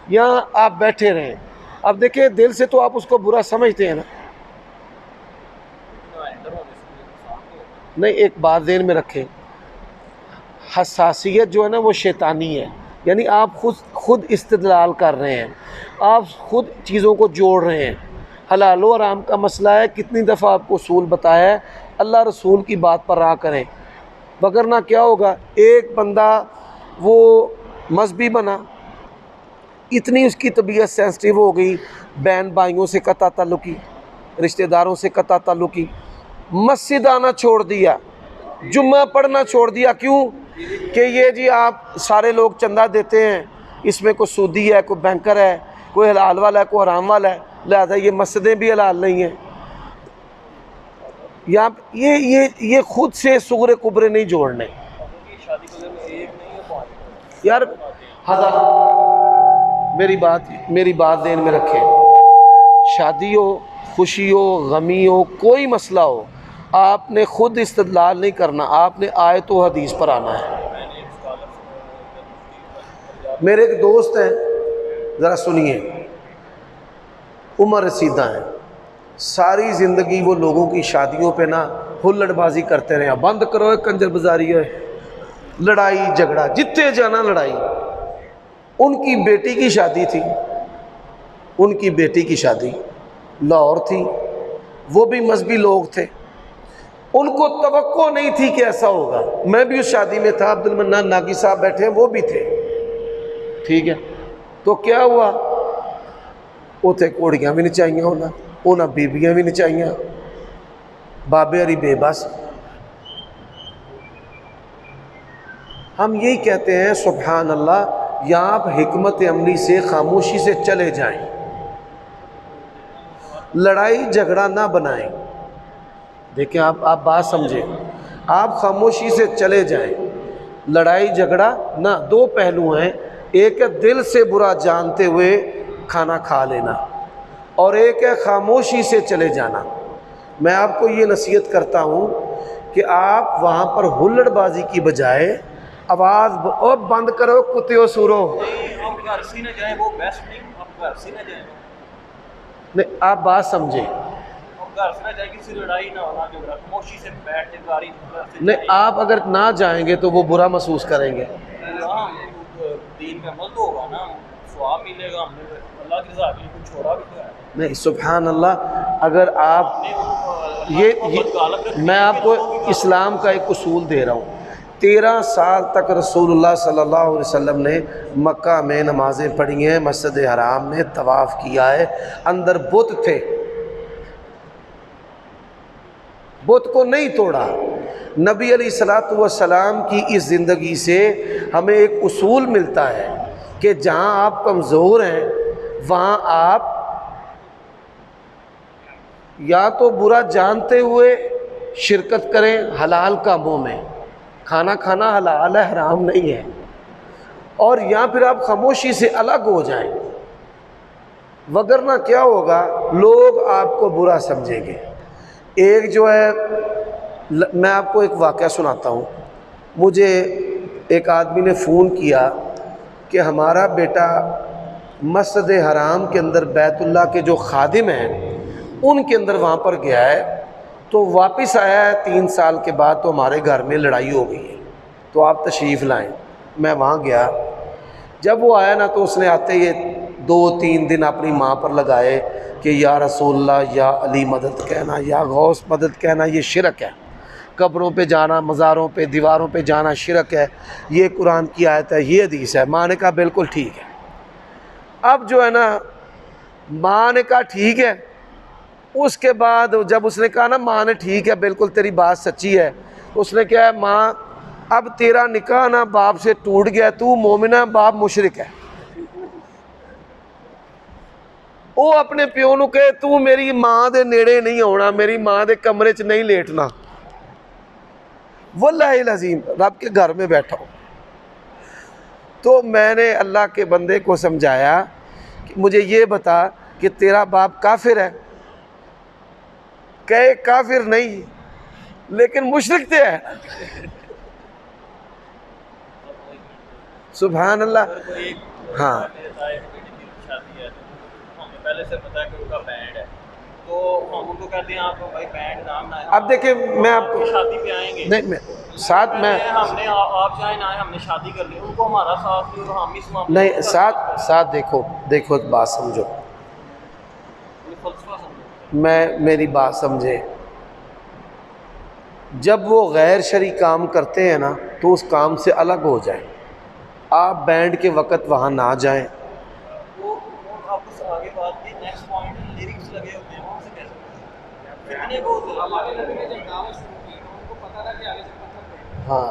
یا آپ بیٹھے رہیں۔ اب دیکھیں، دل سے تو آپ اس کو برا سمجھتے ہیں نا، نہیں، ایک بات ذہن میں رکھیں، حساسیت جو ہے نا وہ شیطانی ہے، یعنی آپ خود استدلال کر رہے ہیں، آپ خود چیزوں کو جوڑ رہے ہیں۔ حلال و حرام کا مسئلہ ہے، کتنی دفعہ آپ کو اصول بتایا ہے، اللہ رسول کی بات پر راہ کریں، وگرنہ کیا ہوگا، ایک بندہ وہ مذہبی بنا، اتنی اس کی طبیعت سینسٹیو ہو گئی، بہن بھائیوں سے قطع تعلقی، رشتہ داروں سے قطع تعلقی، مسجد آنا چھوڑ دیا، جمعہ پڑھنا چھوڑ دیا۔ کیوں؟ کہ یہ جی آپ سارے لوگ چندہ دیتے ہیں، اس میں کوئی سودی ہے، کوئی بینکر ہے، کوئی حلال والا ہے، کوئی حرام والا ہے، لہذا یہ مسجدیں بھی حلال نہیں ہیں۔ یہ خود سے صغرے کبرے نہیں جوڑنے یار۔ میری بات ذہن میں رکھیں، شادی ہو، خوشی ہو، غمی ہو، کوئی مسئلہ ہو، آپ نے خود استدلال نہیں کرنا، آپ نے آیت و حدیث پر آنا ہے۔ میرے ایک دوست ہیں، ذرا سنیے، عمر رسیدہ ہیں، ساری زندگی وہ لوگوں کی شادیوں پہ نا ہلڑ بازی کرتے رہے، بند کرو کنجر بازاری ہے، لڑائی جھگڑا، جتنے جانا لڑائی۔ ان کی بیٹی کی شادی تھی، ان کی بیٹی کی شادی لاہور تھی، وہ بھی مذہبی لوگ تھے، ان کو توقع نہیں تھی کہ ایسا ہوگا۔ میں بھی اس شادی میں تھا، عبد المنان ناگی صاحب بیٹھے ہیں، وہ بھی تھے، ٹھیک ہے۔ تو کیا ہوا، اتنے کوڑیاں بھی نہیں چاہیے ہونا، انہیں بیبیاں بھی نہیں چاہیے، بابے ہری بے بس۔ ہم یہی کہتے ہیں سبحان اللہ، یا آپ حکمت عملی سے خاموشی سے چلے جائیں، لڑائی جھگڑا نہ بنائیں۔ دیکھیں، آپ بات سمجھیں، آپ خاموشی سے چلے جائیں، لڑائی جھگڑا نہ۔ دو پہلو ہیں، ایک ہے دل سے برا جانتے ہوئے کھانا کھا لینا، اور ایک ہے خاموشی سے چلے جانا۔ میں آپ کو یہ نصیحت کرتا ہوں کہ آپ وہاں پر ہلڑ بازی کی بجائے آواز اور بند کرو کتے و سورو. ہم گھر سے نہ جائیں وہ بیسٹ نہیں, ہم گھر سے نہ جائیں, نہیں آپ بات سمجھیں. ہم گھر سے نہ جائیں, کسی لڑائی نہ ہونا, جو خاموشی سے بیٹھ کے گاڑی گھر سے نہیں آپ اگر نہ جائیں گے تو وہ برا محسوس کریں گے. ہاں دین میں عمل تو ہوگا نا, ثواب ملے گا, ہم نے اللہ کی رضا کے لیے کچھ چھوڑا بھی تو ہے. نہیں سبحان اللہ, اگر آپ یہ میں آپ کو اسلام کا ایک اصول دے رہا ہوں. 13 سال تک رسول اللہ صلی اللہ علیہ وسلم نے مکہ میں نمازیں پڑھی ہیں, مسجد حرام میں طواف کیا ہے, اندر بت تھے, بت کو نہیں توڑا. نبی علیہ الصلوۃ والسلام کی اس زندگی سے ہمیں ایک اصول ملتا ہے کہ جہاں آپ کمزور ہیں وہاں آپ یا تو برا جانتے ہوئے شرکت کریں حلال کاموں میں, کھانا کھانا حلال ہے حرام نہیں ہے, اور یا پھر آپ خاموشی سے الگ ہو جائیں, وگرنہ کیا ہوگا لوگ آپ کو برا سمجھیں گے. ایک جو ہے میں آپ کو ایک واقعہ سناتا ہوں. مجھے ایک آدمی نے فون کیا کہ ہمارا بیٹا مسجد حرام کے اندر بیت اللہ کے جو خادم ہیں ان کے اندر وہاں پر گیا ہے, تو واپس آیا ہے 3 سال کے بعد, تو ہمارے گھر میں لڑائی ہو گئی ہے, تو آپ تشریف لائیں. میں وہاں گیا, جب وہ آیا نا تو اس نے آتے ہی 2-3 دن اپنی ماں پر لگائے کہ یا رسول اللہ, یا علی مدد کہنا, یا غوث مدد کہنا, یہ شرک ہے. قبروں پہ جانا, مزاروں پہ, دیواروں پہ جانا شرک ہے, یہ قرآن کی آیت ہے, یہ حدیث ہے. ماں نے کہا بالکل ٹھیک ہے. اب جو ہے نا ماں نے کہا ٹھیک ہے, اس کے بعد جب اس نے کہا نا ماں نے ٹھیک ہے بالکل تیری بات سچی ہے, اس نے کہا ماں اب تیرا نکاح نا باپ سے ٹوٹ گیا, تو مومن ہے, باپ مشرک ہے. وہ اپنے پیو نو کہے تو میری ماں دے نیڑے نہیں ہونا, میری ماں دے کمرے چ نہیں لیٹنا. واللہ العظیم رب کے گھر میں بیٹھا ہوں. تو میں نے اللہ کے بندے کو سمجھایا کہ مجھے یہ بتا کہ تیرا باپ کافر ہے؟ کہے کافر نہیں لیکن مشرک تے ہے. سبحان اللہ. ہاں پہلے سے پتا ہے کہ ان کا بینڈ ہے, تو ہم ان کو کہتے ہیں آپ بھائی بینڈ نام نہ ہے. اب دیکھیں میں آپ کو شادی پہ آئیں گے, نہیں میں ساتھ میں ہم نے آپ چاہیں نہ ہم نے شادی کر لی, ان کو ہمارا ساتھ نہیں, ہم اس معاملے نہیں ساتھ دیکھو ایک بات سمجھو, فلسفہ سمجھو. میری بات سمجھے. جب وہ غیر شرعی کام کرتے ہیں نا تو اس کام سے الگ ہو جائیں. آپ بینڈ کے وقت وہاں نہ جائیں. وہ آپ کو آگے بات کی نیکسٹ پوائنٹ, لیرکس لگے ہوتے ہیں ان سے کیسے کتنے کو ہاں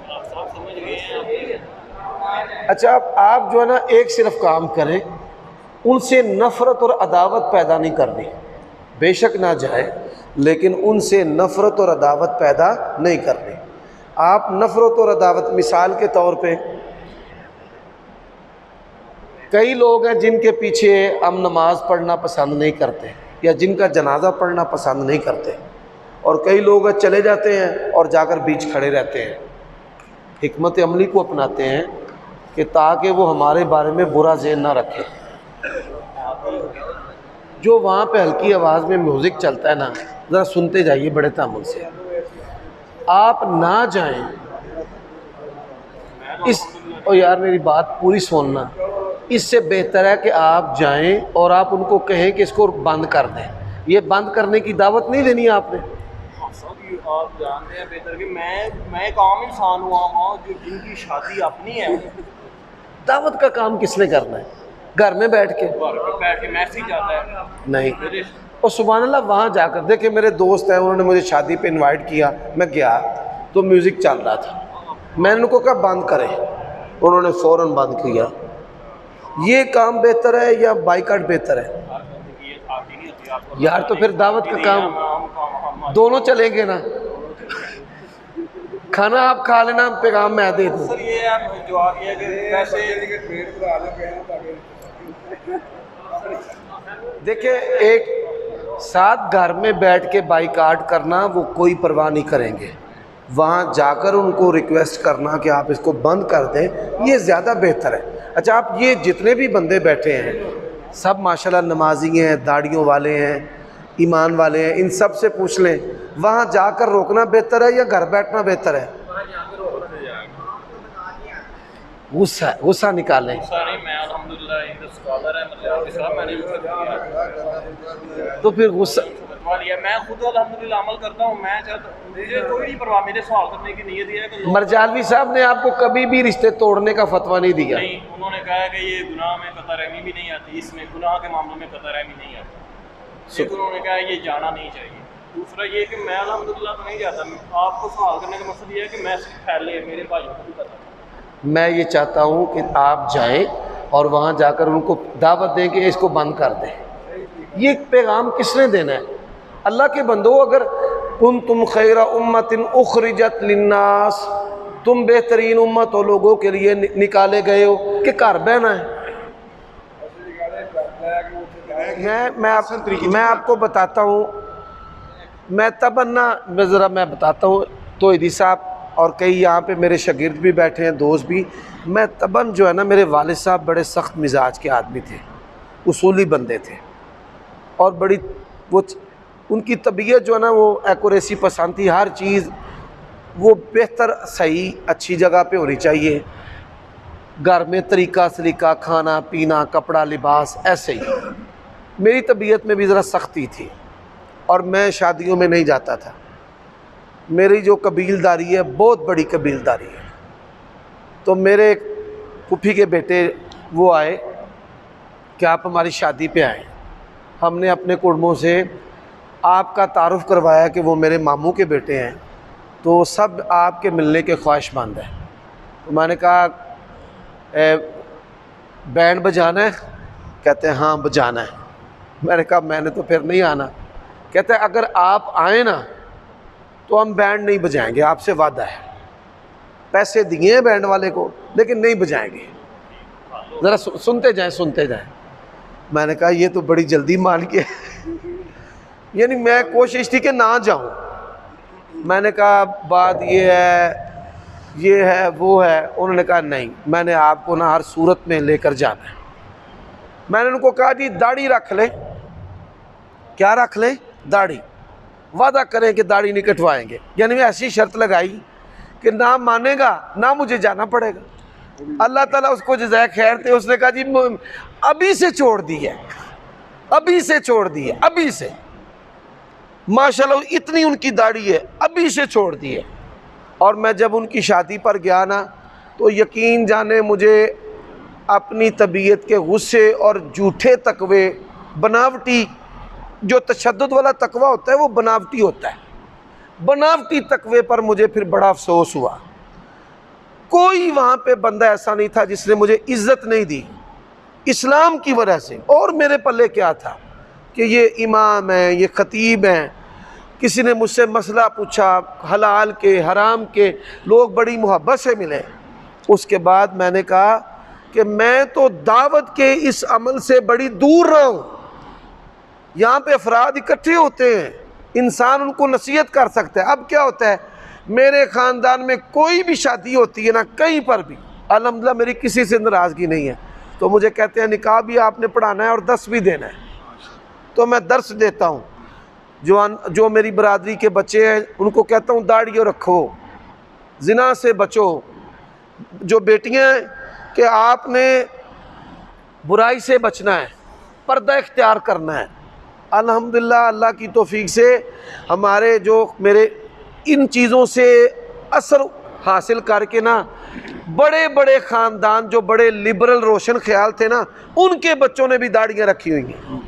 آپ صاحب سمجھ گئے ہیں. اچھا آپ جو ہے نا ایک صرف کام کریں, ان سے نفرت اور عداوت پیدا نہیں کرنی. بے شک نہ جائے لیکن ان سے نفرت اور عداوت پیدا نہیں کرنی. آپ نفرت اور عداوت, مثال کے طور پہ کئی لوگ ہیں جن کے پیچھے ہم نماز پڑھنا پسند نہیں کرتے یا جن کا جنازہ پڑھنا پسند نہیں کرتے, اور کئی لوگ چلے جاتے ہیں اور جا کر بیچ کھڑے رہتے ہیں. حکمت عملی کو اپناتے ہیں کہ تاکہ وہ ہمارے بارے میں برا ذہن نہ رکھے. جو وہاں پہ ہلکی آواز میں میوزک چلتا ہے نا, ذرا سنتے جائیے بڑے تامل سے. آپ نہ جائیں اور یار میری بات پوری سننا, اس سے بہتر ہے کہ آپ جائیں اور آپ ان کو کہیں کہ اس کو بند کر دیں. یہ بند کرنے کی دعوت نہیں دینی آپ نے. آپ جانتے ہیں بہتر کہ میں ایک عام انسان ہوا جو جن کی شادی اپنی ہے. دعوت کا کام کس نے کرنا ہے؟ گھر میں بیٹھ کے میسیج آتا ہے نہیں. اور سبحان اللہ وہاں جا کر دیکھیں, میرے دوست ہیں انہوں نے مجھے شادی پہ انوائٹ کیا, میں گیا تو میوزک چل رہا تھا, میں نے ان کو کہا بند کریں, انہوں نے فوراً بند کیا. یہ کام بہتر ہے یا بائیکاٹ بہتر ہے؟ یار تو پھر دعوت کا کام دونوں چلیں گے نا. کھانا آپ کھا لینا, پیغام میں دے دوں. سر یہ جواب یہ ہے کہ ویسے دیکھیں ساتھ گھر میں بیٹھ کے بائیکاٹ کرنا وہ کوئی پرواہ نہیں کریں گے، وہاں جا کر ان کو ریکویسٹ کرنا کہ آپ اس کو بند کر دیں، یہ زیادہ بہتر ہے۔ اچھا آپ یہ جتنے بھی بندے بیٹھے ہیں سب ماشاءاللہ نمازی ہیں، داڑھیوں والے ہیں، ایمان والے ہیں، ان سب سے پوچھ لیں وہاں جا کر روکنا بہتر ہے یا گھر بیٹھنا بہتر ہے؟ غصہ نکالیں۔ ساری میں الحمدللہ ایک اسکالر ہے مرزا صاحب، میں نے تو پھر غصہ فتوا لیا، میں خود الحمدللہ عمل کرتا ہوں، میں چاہتا ہوں مجھے کوئی نہیں پرواہ، میرے سوال کرنے کی نیت یہ ہے کہ مرجالوی صاحب نے آپ کو کبھی بھی رشتے توڑنے کا فتویٰ نہیں دیا؟ نہیں، انہوں نے کہا ہے کہ یہ گناہ میں قطع رحمی بھی نہیں آتی، اس میں گناہ کے معاملے میں قطع رحمی نہیں آتی، ایک انہوں نے کہا ہے یہ جانا نہیں چاہیے، دوسرا یہ کہ میں الحمدللہ تو نہیں جاتا، آپ کو سوال کرنے کا مقصد یہ ہے کہ میں صرف پھیلے میرے بھائیوں کو بھی پتہ۔ میں یہ چاہتا ہوں کہ آپ جائیں اور وہاں جا کر ان کو دعوت دیں کہ اس کو بند کر دیں۔ یہ پیغام کس نے دینا ہے؟ اللہ کے بندو، اگر کنتم خیر امت اخرجت للناس، تم بہترین امت ہو، لوگوں کے لیے نکالے گئے ہو کہ گھر بہنا ہے۔ میں آپ کو بتاتا ہوں، میں تبنا میں بتاتا ہوں، توحیدی صاحب اور کئی یہاں پہ میرے شاگرد بھی بیٹھے ہیں، دوست بھی، میں تبن جو ہے نا، میرے والد صاحب بڑے سخت مزاج کے آدمی تھے، اصولی بندے تھے، اور بڑی وہ ان کی طبیعت جو ہے نا وہ ایکوریسی پسند تھی، ہر چیز وہ بہتر صحیح اچھی جگہ پہ ہونی چاہیے، گھر میں طریقہ سلیقہ، کھانا پینا، کپڑا لباس ایسے ہی۔ میری طبیعت میں بھی ذرا سختی تھی اور میں شادیوں میں نہیں جاتا تھا، میری جو قبیلداری ہے بہت بڑی قبیلداری ہے۔ تو میرے پھوپھی کے بیٹے وہ آئے کہ آپ ہماری شادی پہ آئیں، ہم نے اپنے کنبوں سے آپ کا تعارف کروایا کہ وہ میرے ماموں کے بیٹے ہیں، تو سب آپ کے ملنے کے خواہش مند ہیں۔ تو میں نے کہا بینڈ بجانا ہے؟ کہتے ہیں ہاں بجانا ہے۔ میں نے کہا میں نے تو پھر نہیں آنا۔ کہتے ہیں اگر آپ آئیں نا تو ہم بینڈ نہیں بجائیں گے، آپ سے وعدہ ہے، پیسے دیے ہیں بینڈ والے کو لیکن نہیں بجائیں گے، ذرا سنتے جائیں۔ میں نے کہا یہ تو بڑی جلدی مان کے یعنی میں کوشش تھی کہ نہ جاؤں۔ میں نے کہا بات یہ ہے وہ ہے، انہوں نے کہا نہیں، میں نے آپ کو نہ ہر صورت میں لے کر جانا ہے۔ میں نے ان کو کہا جی داڑھی رکھ لیں۔ کیا رکھ لیں؟ داڑھی، وعدہ کریں کہ داڑھی نہیں کٹوائیں گے، یعنی میں ایسی شرط لگائی کہ نہ مانے گا نہ مجھے جانا پڑے گا۔ اللہ تعالیٰ اس کو جزائے خیر تھے، اس نے کہا جی ابھی سے چھوڑ دی ہے، ابھی سے ماشاءاللہ اتنی ان کی داڑھی ہے، ابھی سے چھوڑ دی ہے۔ اور میں جب ان کی شادی پر گیا نا تو یقین جانے مجھے اپنی طبیعت کے غصے اور جھوٹے تقوی، بناوٹی جو تشدد والا تقوی ہوتا ہے وہ بناوٹی ہوتا ہے، بناوٹی تقوی پر مجھے پھر بڑا افسوس ہوا۔ کوئی وہاں پہ بندہ ایسا نہیں تھا جس نے مجھے عزت نہیں دی اسلام کی وجہ سے۔ اور میرے پلے کیا تھا کہ یہ امام ہیں، یہ خطیب ہیں، کسی نے مجھ سے مسئلہ پوچھا حلال کے حرام کے، لوگ بڑی محبت سے ملے۔ اس کے بعد میں نے کہا کہ میں تو دعوت کے اس عمل سے بڑی دور رہا ہوں۔ یہاں پہ افراد اکٹھے ہوتے ہیں، انسان ان کو نصیحت کر سکتا ہے۔ اب کیا ہوتا ہے، میرے خاندان میں کوئی بھی شادی ہوتی ہے نا، کہیں پر بھی الحمدللہ میری کسی سے ناراضگی نہیں ہے، تو مجھے کہتے ہیں نکاح بھی آپ نے پڑھانا ہے اور 10 بھی دینا ہے، تو میں درس دیتا ہوں۔ جو میری برادری کے بچے ہیں ان کو کہتا ہوں داڑھیوں رکھو، زنا سے بچو۔ جو بیٹیاں ہیں کہ آپ نے برائی سے بچنا ہے، پردہ اختیار کرنا ہے۔ الحمدللہ اللہ کی توفیق سے ہمارے جو میرے ان چیزوں سے اثر حاصل کر کے نا، بڑے بڑے خاندان جو بڑے لبرل روشن خیال تھے نا، ان کے بچوں نے بھی داڑھیاں رکھی ہوئی ہیں۔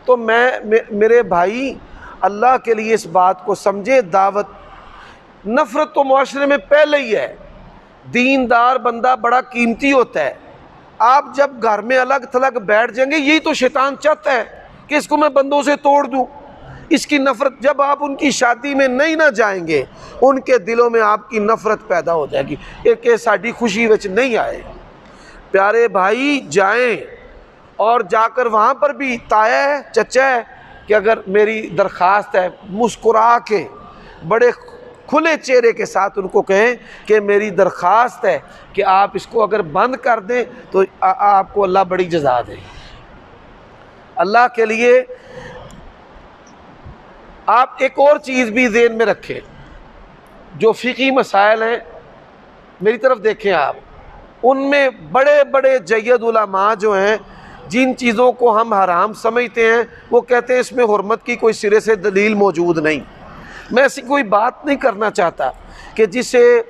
تو میرے بھائی اللہ کے لیے اس بات کو سمجھے، دعوت نفرت تو معاشرے میں پہلے ہی ہے، دیندار بندہ بڑا قیمتی ہوتا ہے۔ آپ جب گھر میں الگ تھلگ بیٹھ جائیں گے، یہی تو شیطان چاہتا ہے کہ اس کو میں بندوں سے توڑ دوں، اس کی نفرت۔ جب آپ ان کی شادی میں نہیں نہ جائیں گے، ان کے دلوں میں آپ کی نفرت پیدا ہو جائے گی کہ ساڈی خوشی وچ نہیں آئے۔ پیارے بھائی جائیں اور جا کر وہاں پر بھی تایا ہے، چچا ہے کہ اگر میری درخواست ہے، مسکرا کے بڑے کھلے چہرے کے ساتھ ان کو کہیں کہ میری درخواست ہے کہ آپ اس کو اگر بند کر دیں تو آپ کو اللہ بڑی جزا دے۔ اللہ کے لیے آپ ایک اور چیز بھی ذہن میں رکھیں، جو فقہی مسائل ہیں میری طرف دیکھیں آپ، ان میں بڑے بڑے جید علماء جو ہیں جن چیزوں کو ہم حرام سمجھتے ہیں وہ کہتے ہیں اس میں حرمت کی کوئی سرے سے دلیل موجود نہیں۔ میں ایسی کوئی بات نہیں کرنا چاہتا کہ جس سے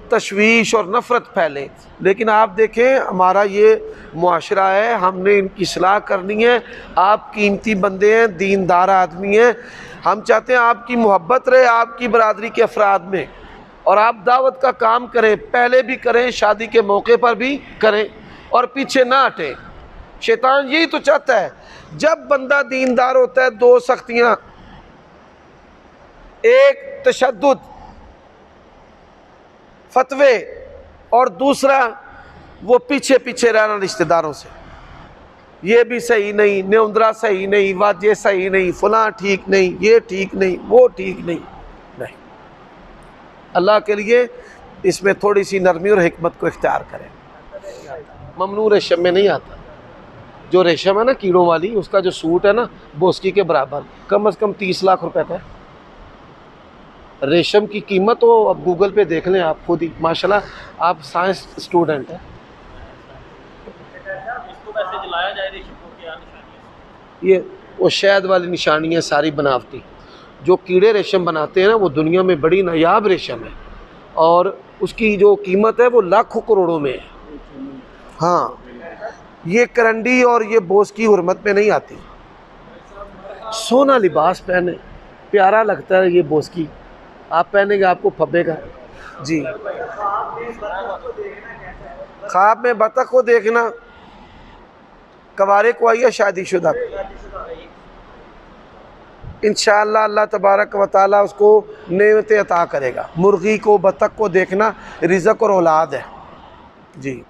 تشویش اور نفرت پھیلے، لیکن آپ دیکھیں ہمارا یہ معاشرہ ہے، ہم نے ان کی اصلاح کرنی ہے۔ آپ قیمتی بندے ہیں، دیندار آدمی ہیں، ہم چاہتے ہیں آپ کی محبت رہے آپ کی برادری کے افراد میں، اور آپ دعوت کا کام کریں، پہلے بھی کریں، شادی کے موقع پر بھی کریں اور پیچھے نہ ہٹیں۔ شیطان یہی تو چاہتا ہے، جب بندہ دیندار ہوتا ہے دو سختیاں، ایک تشدد فتوے اور دوسرا وہ پیچھے پیچھے رہنا رشتہ داروں سے، یہ بھی صحیح نہیں، نیوندرا صحیح نہیں، واجہ صحیح نہیں، فلاں ٹھیک نہیں، یہ ٹھیک نہیں، وہ ٹھیک نہیں۔ نہیں، اللہ کے لیے اس میں تھوڑی سی نرمی اور حکمت کو اختیار کریں۔ ممنوع ریشم میں نہیں آتا، جو ریشم ہے نا کیڑوں والی، اس کا جو سوٹ ہے نا بوسکی کے برابر، کم از کم 30 لاکھ روپے کا ہے۔ ریشم کی قیمت تو اب گوگل پہ دیکھ لیں آپ خود ہی، ماشاءاللہ آپ سائنس اسٹوڈنٹ ہیں۔ اس کو ویسے جلایا جائے ریشم کو، کیا نشانی ہے؟ یہ وہ شہد والی نشانی ہے ساری بناوٹی۔ جو کیڑے ریشم بناتے ہیں نا وہ دنیا میں بڑی نایاب ریشم ہے، اور اس کی جو قیمت ہے وہ لاکھوں کروڑوں میں ہے۔ ہاں، یہ کرنڈی اور یہ بوسکی حرمت میں نہیں آتی۔ سونا لباس پہنے، پیارا لگتا ہے یہ بوسکی، آپ پہنیں گے آپ کو پھبے گا۔ جی، خواب میں بطخ کو دیکھنا کوارے کو آئیے شادی شدہ، انشاءاللہ اللہ تبارک و تعالیٰ اس کو نعمتیں عطا کرے گا۔ مرغی کو بطخ کو دیکھنا رزق اور اولاد ہے۔ جی۔